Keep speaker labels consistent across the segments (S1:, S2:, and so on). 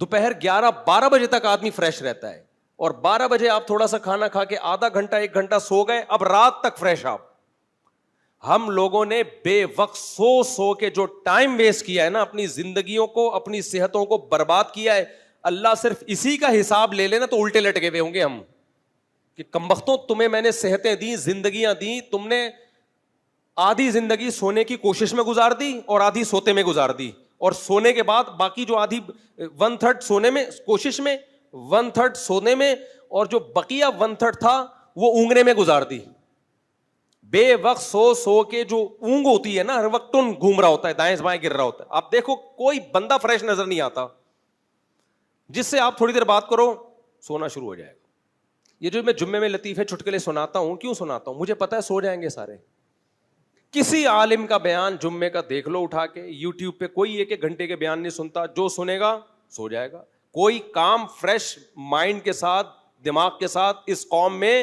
S1: دوپہر 11-12 بجے تک آدمی فریش رہتا ہے, اور 12 بجے آپ تھوڑا سا کھانا کھا کے آدھا گھنٹہ 1 گھنٹہ سو گئے, اب رات تک فریش آپ. ہم لوگوں نے بے وقت سو کے جو ٹائم ویسٹ کیا ہے نا, اپنی زندگیوں کو, اپنی صحتوں کو برباد کیا ہے, اللہ صرف اسی کا حساب لے لینا تو الٹے لٹکے ہوئے ہوں گے ہم, کہ کمبختوں تمہیں میں نے صحتیں دی, زندگیاں دی, تم نے آدھی زندگی سونے کی کوشش میں گزار دی اور آدھی سوتے میں گزار دی, اور سونے کے بعد باقی جو آدھی 1/3 سونے میں کوشش میں, 1/3 سونے میں, اور جو بقیہ 1/3 تھا وہ اونگنے میں گزار دی. بے وقت سو کے جو اونگ ہوتی ہے نا, ہر وقت ٹن گھوم رہا ہوتا ہے, دائیں بائیں گر رہا ہوتا ہے. آپ دیکھو کوئی بندہ فریش نظر نہیں آتا, جس سے آپ تھوڑی دیر بات کرو سونا شروع ہو جائے گا. یہ جو میں جمعے میں لطیفے چٹکلے سناتا ہوں, کیوں سناتا ہوں؟ مجھے پتا ہے سو جائیں گے سارے. کسی عالم کا بیان جمعے کا دیکھ لو اٹھا کے, یوٹیوب پہ کوئی 1 گھنٹے کے بیان نہیں سنتا, جو سنے گا سو جائے گا. کوئی کام فریش مائنڈ کے ساتھ, دماغ کے ساتھ اس قوم میں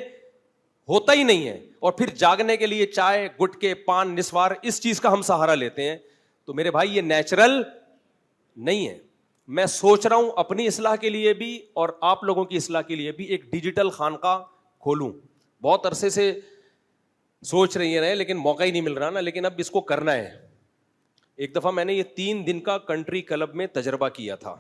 S1: ہوتا ہی نہیں ہے, اور پھر جاگنے کے لیے چائے, گٹکے, پان, نسوار, اس چیز کا ہم سہارا لیتے ہیں. تو میرے بھائی یہ نیچرل نہیں ہے. میں سوچ رہا ہوں اپنی اصلاح کے لیے بھی اور آپ لوگوں کی اصلاح کے لیے بھی ایک ڈیجیٹل خانقاہ کھولوں. بہت عرصے سے سوچ رہی ہیں لیکن موقع ہی نہیں مل رہا نا, لیکن اب اس کو کرنا ہے. ایک دفعہ میں نے یہ 3 دن کا کنٹری کلب میں تجربہ کیا تھا.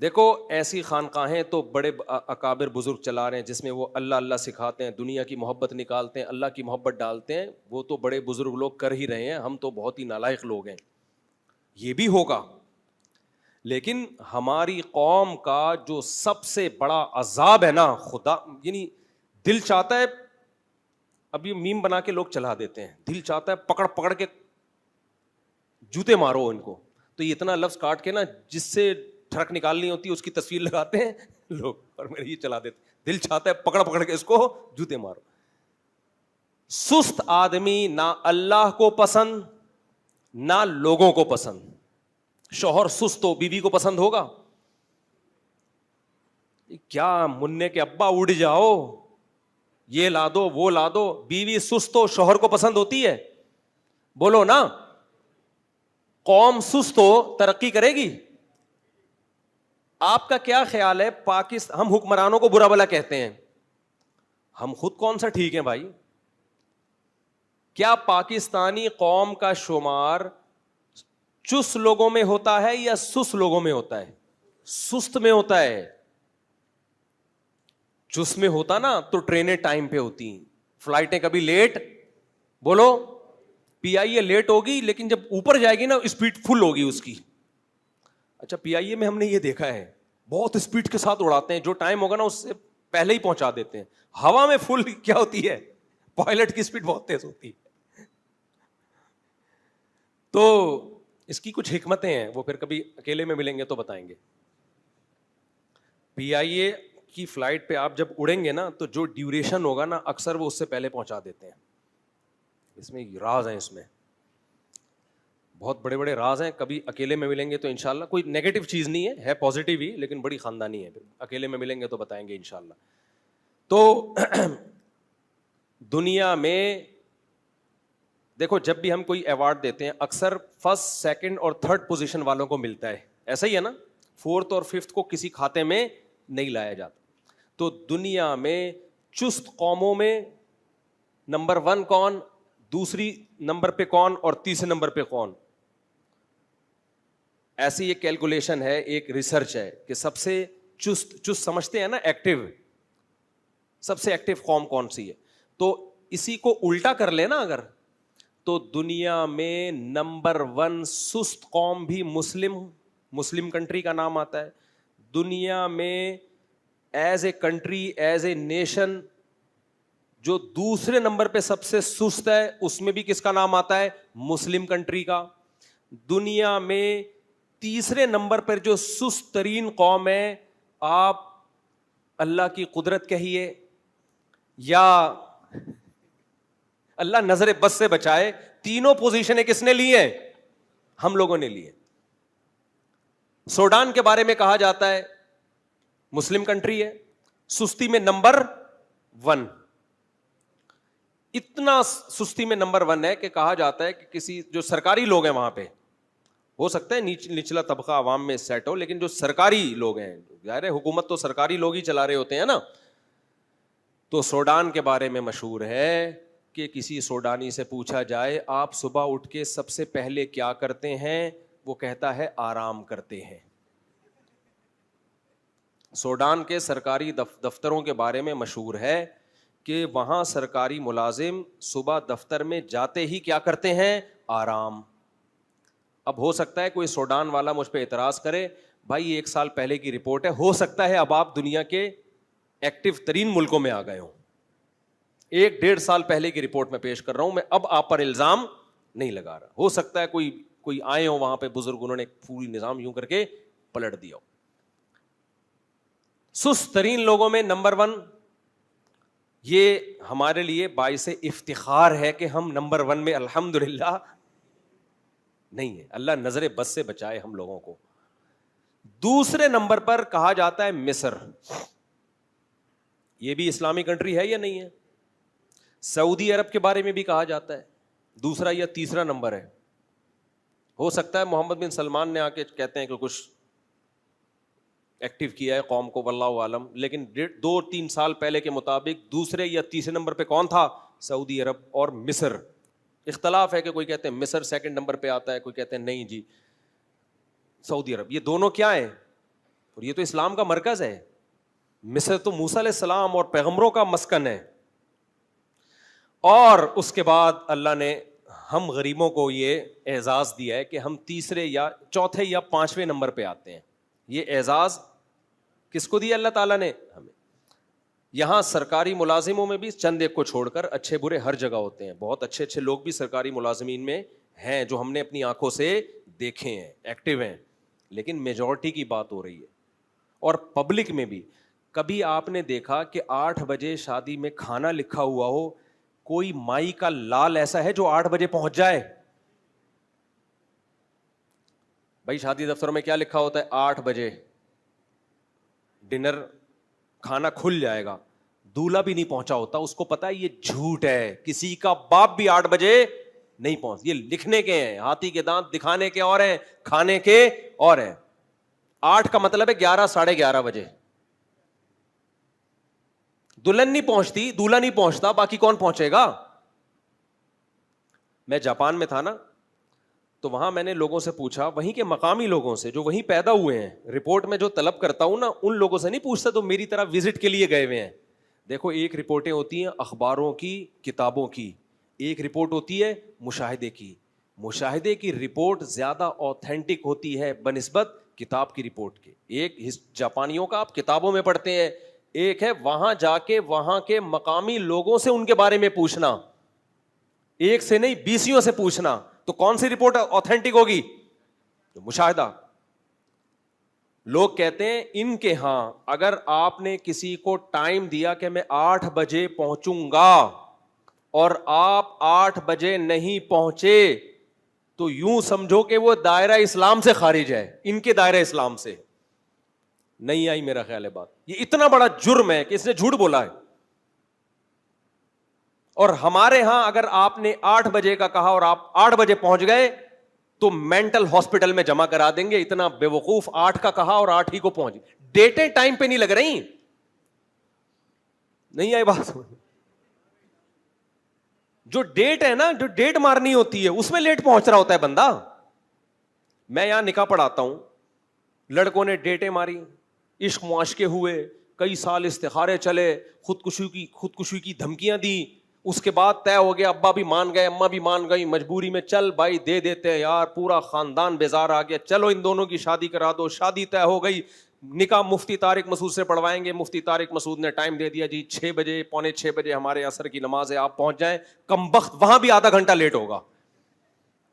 S1: دیکھو ایسی خانقاہیں تو بڑے اکابر بزرگ چلا رہے ہیں جس میں وہ اللہ اللہ سکھاتے ہیں, دنیا کی محبت نکالتے ہیں, اللہ کی محبت ڈالتے ہیں. وہ تو بڑے بزرگ لوگ کر ہی رہے ہیں, ہم تو بہت ہی نالائق لوگ ہیں. یہ بھی ہوگا, لیکن ہماری قوم کا جو سب سے بڑا عذاب ہے نا, خدا یعنی دل چاہتا ہے, اب یہ میم بنا کے لوگ چلا دیتے ہیں, دل چاہتا ہے پکڑ پکڑ کے جوتے مارو ان کو. تو یہ اتنا لفظ کاٹ کے نا, جس سے ٹرک نکالنی ہوتی ہے اس کی تصویر لگاتے ہیں لوگ, اور میرے یہ چلا دیتے. دل چاہتا ہے پکڑ پکڑ کے اس کو جوتے مارو. سست آدمی نہ اللہ کو پسند نہ لوگوں کو پسند. شوہر سست ہو, بیوی کو پسند ہوگا کیا؟ مننے کے ابا اڑ جاؤ, یہ لا دو وہ لا دو. بیوی سست ہو, شوہر کو پسند ہوتی ہے؟ بولو نا. قوم سست ہو, ترقی کرے گی؟ آپ کا کیا خیال ہے؟ ہم حکمرانوں کو برا بلا کہتے ہیں, ہم خود کون سا ٹھیک ہیں بھائی؟ کیا پاکستانی قوم کا شمار چست لوگوں میں ہوتا ہے یا سست لوگوں میں ہوتا ہے؟ سست میں ہوتا ہے. چست میں ہوتا نا تو ٹرینیں ٹائم پہ ہوتی, فلائٹیں کبھی لیٹ. بولو, پی آئی اے لیٹ ہوگی لیکن جب اوپر جائے گی نا اسپیڈ فل ہوگی اس کی. اچھا پی آئی اے میں ہم نے یہ دیکھا ہے بہت اسپیڈ کے ساتھ اڑاتے ہیں, جو ٹائم ہوگا نا اس سے پہلے ہی پہنچا دیتے ہیں. ہوا میں فل کیا ہوتی ہے, پائلٹ کی اسپیڈ بہت تیز ہوتی ہے. تو اس کی کچھ حکمتیں ہیں, وہ پھر کبھی اکیلے میں ملیں گے تو بتائیں گے. پی آئی اے کی فلائٹ پہ آپ جب اڑیں گے نا تو جو ڈیوریشن ہوگا نا اکثر وہ اس سے پہلے پہنچا دیتے ہیں. اس میں راز ہیں, اس میں بہت بڑے بڑے راز ہیں. کبھی اکیلے میں ملیں گے تو انشاءاللہ, کوئی نیگیٹو چیز نہیں ہے پازیٹیو ہی, لیکن بڑی خاندانی ہے. اکیلے میں ملیں گے تو بتائیں گے انشاءاللہ. تو دنیا میں دیکھو جب بھی ہم کوئی ایوارڈ دیتے ہیں اکثر 1st, 2nd اور 3rd پوزیشن والوں کو ملتا ہے, ایسا ہی ہے نا. 4th اور 5th کو کسی کھاتے میں نہیں لایا جاتا. تو دنیا میں چست قوموں میں نمبر 1 کون, دوسری نمبر پہ کون, اور تیسرے نمبر پہ کون؟ ایسی ایک کیلکولیشن ہے, ایک ریسرچ ہے کہ سب سے چست سمجھتے ہیں نا ایکٹیو, سب سے ایکٹیو قوم کون سی ہے. تو اسی کو الٹا کر لینا اگر, تو دنیا میں نمبر 1 سست قوم بھی مسلم کنٹری کا نام آتا ہے. دنیا میں as a country, as a nation, جو دوسرے نمبر پہ سب سے سست ہے اس میں بھی کس کا نام آتا ہے؟ مسلم کنٹری کا. دنیا میں تیسرے نمبر پر جو سست ترین قوم ہے, آپ اللہ کی قدرت کہیے یا اللہ نظر بد سے بچائے, تینوں پوزیشنیں کس نے لی ہیں؟ ہم لوگوں نے لی ہیں. سوڈان کے بارے میں کہا جاتا ہے مسلم کنٹری ہے, سستی میں نمبر 1. اتنا سستی میں نمبر 1 ہے کہ کہا جاتا ہے کہ کسی جو سرکاری لوگ ہیں وہاں پہ, ہو سکتا ہے نچلا طبقہ عوام میں سیٹ ہو, لیکن جو سرکاری لوگ ہیں, ظاہر ہے حکومت تو سرکاری لوگ ہی چلا رہے ہوتے ہیں نا. تو سوڈان کے بارے میں مشہور ہے کہ کسی سوڈانی سے پوچھا جائے آپ صبح اٹھ کے سب سے پہلے کیا کرتے ہیں, وہ کہتا ہے آرام کرتے ہیں. سوڈان کے سرکاری دفتروں کے بارے میں مشہور ہے کہ وہاں سرکاری ملازم صبح دفتر میں جاتے ہی کیا کرتے ہیں, آرام. اب ہو سکتا ہے کوئی سوڈان والا مجھ پہ اعتراض کرے, بھائی 1 سال پہلے کی رپورٹ ہے, ہو سکتا ہے اب آپ دنیا کے ایکٹیو ترین ملکوں میں آ گئے ہوں. 1-1.5 سال پہلے کی رپورٹ میں پیش کر رہا ہوں, میں اب آپ پر الزام نہیں لگا رہا. ہو سکتا ہے کوئی آئے ہو وہاں پہ بزرگ, انہوں نے پوری نظام یوں کر کے پلٹ دیا ہو. سست ترین لوگوں میں نمبر 1, یہ ہمارے لیے باعث افتخار ہے کہ ہم نمبر 1 میں الحمدللہ نہیں ہے. اللہ نظر بد سے بچائے ہم لوگوں کو. دوسرے نمبر پر کہا جاتا ہے مصر. یہ بھی اسلامی کنٹری ہے یا نہیں ہے؟ سعودی عرب کے بارے میں بھی کہا جاتا ہے, دوسرا یا تیسرا نمبر ہے. ہو سکتا ہے محمد بن سلمان نے آ کے کہتے ہیں کہ کچھ ایکٹیو کیا ہے قوم کو, واللہ عالم, لیکن 2-3 سال پہلے کے مطابق دوسرے یا تیسرے نمبر پہ کون تھا؟ سعودی عرب اور مصر. اختلاف ہے کہ کوئی کہتے ہیں مصر سیکنڈ نمبر پہ آتا ہے, کوئی کہتے ہیں نہیں جی سعودی عرب. یہ دونوں کیا ہیں؟ اور یہ تو اسلام کا مرکز ہے. مصر تو موسیٰ علیہ السلام اور پیغمبروں کا مسکن ہے. اور اس کے بعد اللہ نے ہم غریبوں کو یہ اعزاز دیا ہے کہ ہم تیسرے یا چوتھے یا 5ویں نمبر پہ آتے ہیں. یہ اعزاز کس کو دیا اللہ تعالیٰ نے؟ ہمیں. یہاں سرکاری ملازموں میں بھی چند ایک کو چھوڑ کر اچھے برے ہر جگہ ہوتے ہیں. بہت اچھے اچھے لوگ بھی سرکاری ملازمین میں ہیں جو ہم نے اپنی آنکھوں سے دیکھے ہیں, ایکٹیو ہیں, لیکن میجورٹی کی بات ہو رہی ہے. اور پبلک میں بھی کبھی آپ نے دیکھا کہ 8 بجے شادی میں کھانا لکھا ہوا ہو, کوئی مائی کا لال ایسا ہے جو 8 بجے پہنچ جائے؟ بھائی شادی دفتروں میں کیا لکھا ہوتا ہے؟ 8 بجے ڈنر کھانا کھل جائے گا. دولہا بھی نہیں پہنچا ہوتا, اس کو پتا ہے یہ جھوٹ ہے, کسی کا باپ بھی 8 بجے نہیں پہنچ. یہ لکھنے کے ہیں, ہاتھی کے دانت دکھانے کے اور ہیں, کھانے کے اور ہیں. 8 کا مطلب ہے 11 ساڑھے 11 بجے. دلہن نہیں پہنچتی, دولہا نہیں پہنچتا, باقی کون پہنچے گا؟ میں جاپان میں تھا نا, تو وہاں میں نے لوگوں سے پوچھا, وہیں کے مقامی لوگوں سے جو وہیں پیدا ہوئے ہیں. رپورٹ میں جو طلب کرتا ہوں نا, ان لوگوں سے نہیں پوچھتا تو میری طرح وزٹ کے لیے گئے ہوئے ہیں. دیکھو ایک رپورٹیں ہوتی ہیں اخباروں کی, کتابوں کی, ایک رپورٹ ہوتی ہے مشاہدے کی. مشاہدے کی رپورٹ زیادہ اوتھینٹک ہوتی ہے بنسبت کتاب کی رپورٹ کے. ایک جاپانیوں کا آپ کتابوں میں پڑھتے ہیں, ایک ہے وہاں جا کے وہاں کے مقامی لوگوں سے ان کے بارے میں پوچھنا, ایک سے نہیں 20 سے پوچھنا. تو کون سی رپورٹ اوتھینٹک ہوگی؟ مشاہدہ. لوگ کہتے ہیں ان کے ہاں اگر آپ نے کسی کو ٹائم دیا کہ میں 8 بجے پہنچوں گا اور آپ 8 بجے نہیں پہنچے تو یوں سمجھو کہ وہ دائرہ اسلام سے خارج ہے, ان کے دائرہ اسلام سے. نہیں آئی میرا خیال ہے بات. یہ اتنا بڑا جرم ہے کہ اس نے جھوٹ بولا ہے. اور ہمارے ہاں اگر آپ نے 8 بجے کا کہا اور آپ 8 بجے پہنچ گئے تو مینٹل ہاسپٹل میں جمع کرا دیں گے. اتنا بے وقوف, 8 کا کہا اور 8 ہی کو پہنچ. ڈیٹیں ٹائم پہ نہیں لگ رہی. نہیں آئی بات؟ جو ڈیٹ ہے نا, جو ڈیٹ مارنی ہوتی ہے اس میں لیٹ پہنچ رہا ہوتا ہے بندہ. میں یہاں نکاح پڑھاتا ہوں, لڑکوں نے ڈیٹیں ماری, عشق معاشقے ہوئے, کئی سال استخارے چلے, خودکشی کی دھمکیاں دی, اس کے بعد طے ہو گیا, ابا بھی مان گئے, اماں بھی مان گئی, مجبوری میں چل بھائی دے دیتے ہیں یار, پورا خاندان بیزار آ گیا, چلو ان دونوں کی شادی کرا دو. شادی طے ہو گئی, نکاح مفتی طارق مسعود سے پڑھوائیں گے. مفتی طارق مسعود نے ٹائم دے دیا, جی 6 بجے, پونے 6 بجے ہمارے عصر کی نماز ہے, آپ پہنچ جائیں. کمبخت وہاں بھی آدھا گھنٹہ لیٹ ہوگا.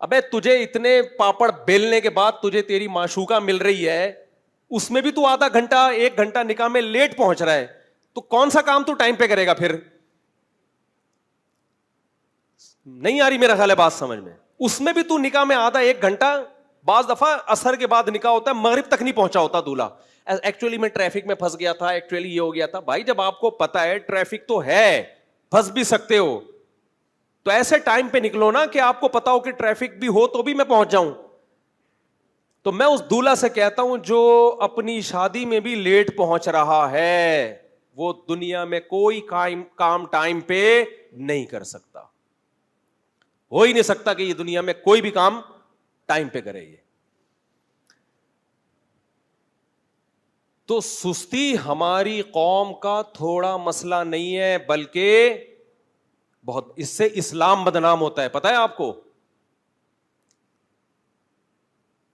S1: ابے تجھے اتنے پاپڑ بیلنے کے بعد تجھے تیری معشوقہ مل رہی ہے, اس میں بھی تو آدھا گھنٹہ 1 گھنٹہ نکاح میں لیٹ پہنچ رہا ہے, تو کون سا کام تو ٹائم پہ کرے گا پھر؟ نہیں آ رہی میرا خیال ہے بات سمجھ میں. اس میں بھی تو نکاح میں آدھا 1 گھنٹہ, بعض دفعہ عصر کے بعد نکاح ہوتا ہے, مغرب تک نہیں پہنچا ہوتا دولہا. ایکچولی میں ٹریفک میں پھنس گیا تھا, ایکچولی یہ ہو گیا تھا. بھائی جب آپ کو پتا ہے ٹریفک تو ہے, پھنس بھی سکتے ہو, تو ایسے ٹائم پہ نکلو نا کہ آپ کو پتا ہو کہ ٹریفک بھی ہو تو بھی میں پہنچ جاؤں. تو میں اس دولہا سے کہتا ہوں جو اپنی شادی میں بھی لیٹ پہنچ رہا ہے وہ دنیا میں کوئی کام ٹائم پہ نہیں کر سکتا. ہو ہی نہیں سکتا کہ یہ دنیا میں کوئی بھی کام ٹائم پہ کرے. یہ تو سستی ہماری قوم کا تھوڑا مسئلہ نہیں ہے بلکہ بہت. اس سے اسلام بدنام ہوتا ہے, پتہ ہے آپ کو؟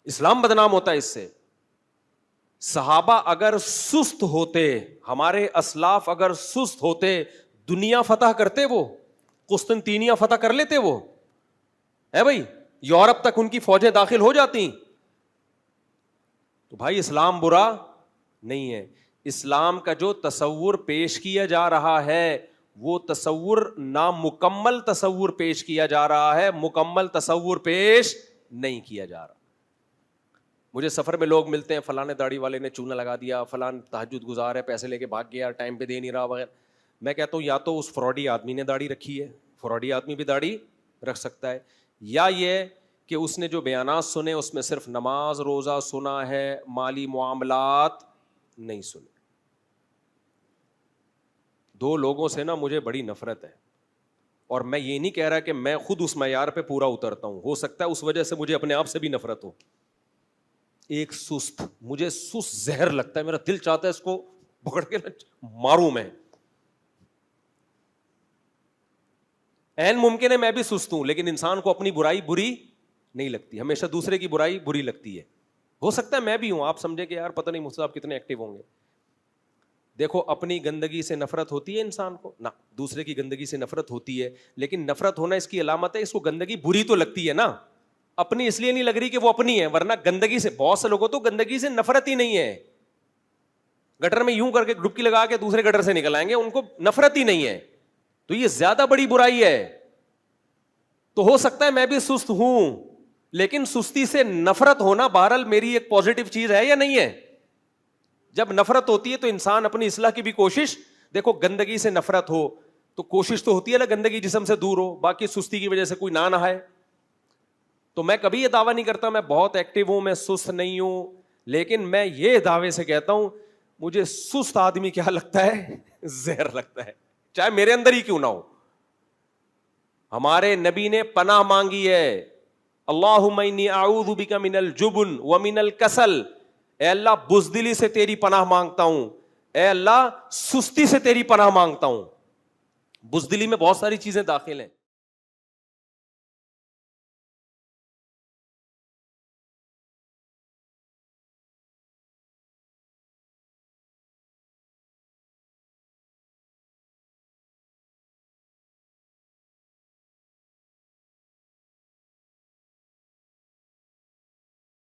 S1: اسلام بدنام ہوتا ہے اس سے. صحابہ اگر سست ہوتے, ہمارے اسلاف اگر سست ہوتے, دنیا فتح کرتے, وہ قسطنطینیہ فتح کر لیتے. وہ ہے بھائی, یورپ تک ان کی فوجیں داخل ہو جاتی. تو بھائی اسلام برا نہیں ہے. اسلام کا جو تصور پیش کیا جا رہا ہے وہ تصور نامکمل تصور پیش کیا جا رہا ہے, مکمل تصور پیش نہیں کیا جا رہا. مجھے سفر میں لوگ ملتے ہیں, فلاں داڑھی والے نے چونا لگا دیا, فلاں تہجد گزار ہے, پیسے لے کے بھاگ گیا, ٹائم پہ دے نہیں رہا وغیرہ. میں کہتا ہوں یا تو اس فراڈی آدمی نے داڑھی رکھی ہے, فراڈی آدمی بھی داڑھی رکھ سکتا ہے, یا یہ کہ اس نے جو بیانات سنے اس میں صرف نماز روزہ سنا ہے, مالی معاملات نہیں سنے. دو لوگوں سے نا مجھے بڑی نفرت ہے, اور میں یہ نہیں کہہ رہا کہ میں خود اس معیار پہ پورا اترتا ہوں, ہو سکتا ہے اس وجہ سے مجھے اپنے آپ سے بھی نفرت ہو. ایک سست, مجھے سست زہر لگتا ہے, میرا دل چاہتا ہے اس کو پکڑ کے ماروں میں. عین ممکن ہے میں بھی سست ہوں, لیکن انسان کو اپنی برائی بری نہیں لگتی, ہمیشہ دوسرے کی برائی بری لگتی ہے. ہو سکتا ہے میں بھی ہوں, آپ سمجھے کہ یار پتہ نہیں مجھ سے آپ کتنے ایکٹیو ہوں گے. دیکھو اپنی گندگی سے نفرت ہوتی ہے انسان کو نہ, دوسرے کی گندگی سے نفرت ہوتی ہے, لیکن نفرت ہونا اس کی علامت ہے اس کو گندگی بری تو لگتی ہے نا, اپنی اس لیے نہیں لگ رہی کہ وہ اپنی ہے, ورنہ گندگی سے بہت سے لوگوں تو گندگی سے نفرت ہی نہیں ہے. گٹر میں یوں کر کے ڈبکی لگا کے دوسرے گٹر سے نکل آئیں گے, ان کو نفرت ہی نہیں ہے. تو یہ زیادہ بڑی برائی ہے. تو ہو سکتا ہے میں بھی سست ہوں, لیکن سستی سے نفرت ہونا بہرحال میری ایک پازیٹو چیز ہے یا نہیں ہے؟ جب نفرت ہوتی ہے تو انسان اپنی اصلاح کی بھی کوشش, دیکھو گندگی سے نفرت ہو تو کوشش تو ہوتی ہے نا گندگی جسم سے دور ہو, باقی سستی کی وجہ سے کوئی نہ نہائے. تو میں کبھی یہ دعویٰ نہیں کرتا میں بہت ایکٹیو ہوں, میں سست نہیں ہوں, لیکن میں یہ دعوے سے کہتا ہوں مجھے سست آدمی کیا لگتا ہے, زہر لگتا ہے, چاہے میرے اندر ہی کیوں نہ ہو. ہمارے نبی نے پناہ مانگی ہے, اللہم انی اعوذ بک من الجبن ومن الکسل, اے اللہ بزدلی سے تیری پناہ مانگتا ہوں, اے اللہ سستی سے تیری پناہ مانگتا ہوں. بزدلی میں بہت ساری چیزیں داخل ہیں.